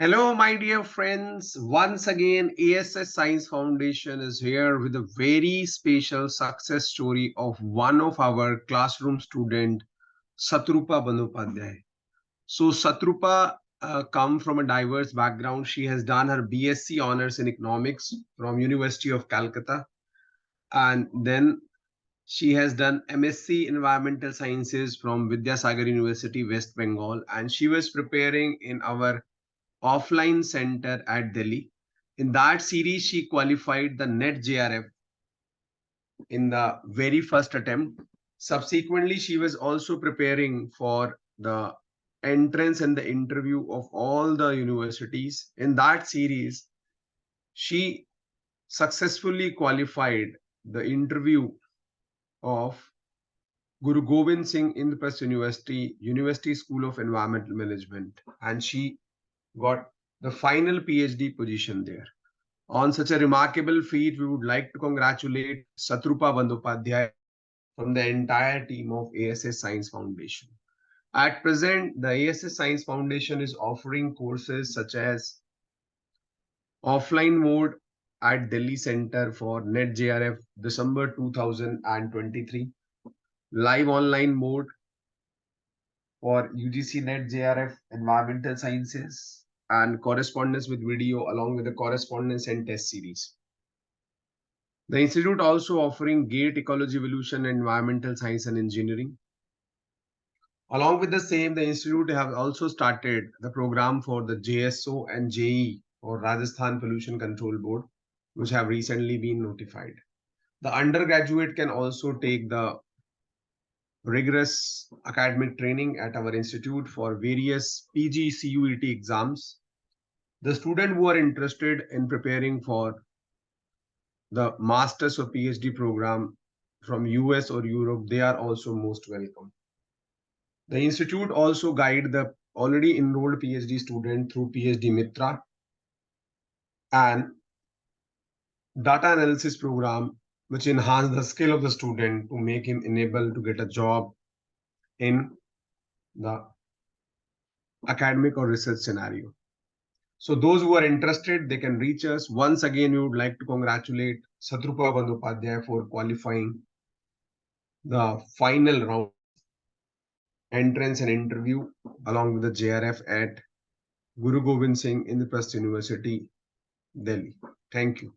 Hello, my dear friends. Once again, A.S.S Science Foundation is here with a very special success story of one of our classroom student, SATRUPA Bandyopadhyay. So, SATRUPA come from a diverse background. She has done her BSc honors in economics from University of Calcutta, and then she has done M.SC environmental sciences from Vidyasagar University, West Bengal, and she was preparing in our offline center at Delhi. In that series, she qualified the NET-JRF in the very first attempt. Subsequently, she was also preparing for the entrance and the interview of all the universities. In that series, she successfully qualified the interview of Guru Gobind Singh Indraprasth University, University School of Environmental Management, and she got the final PhD position there. On such a remarkable feat, we would like to congratulate SATRUPA Bandyopadhyay from the entire team of A.S.S Science Foundation. At present, the A.S.S Science Foundation is offering courses such as offline mode at Delhi Center for NET-JRF December 2023, live online mode for UGC NET-JRF Environmental Sciences, and correspondence with video along with the correspondence and test series. The institute also offering GATE Ecology Evolution and Environmental Science and Engineering. Along with the same, the institute have also started the program for the JSO and JE or Rajasthan Pollution Control Board, which have recently been notified. The undergraduate can also take the rigorous academic training at our institute for various PG CUET exams. The students who are interested in preparing for the Masters or PhD program from US or Europe, they are also most welcome. The institute also guide the already enrolled PhD student through PhD Mitra and data analysis program, which enhance the skill of the student to make him enable to get a job in the academic or research scenario. So those who are interested, they can reach us. Once again, we would like to congratulate SATRUPA Bandyopadhyay for qualifying the final round entrance and interview along with the JRF at Guru Gobind Singh Indraprasth University, Delhi. Thank you.